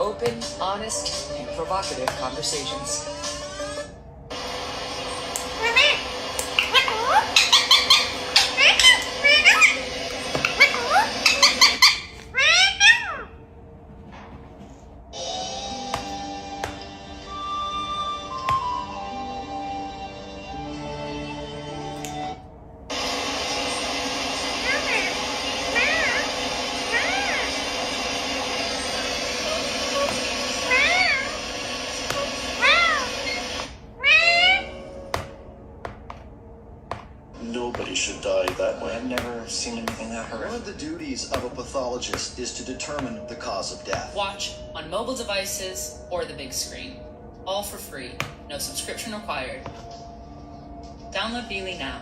open, honest, and provocative conversations. Nobody should die that way. I've never seen anything that One horrific. of the duties of a pathologist is to determine the cause of death. Watch on mobile devices or the big screen. All for free. No subscription required. Download Beely now.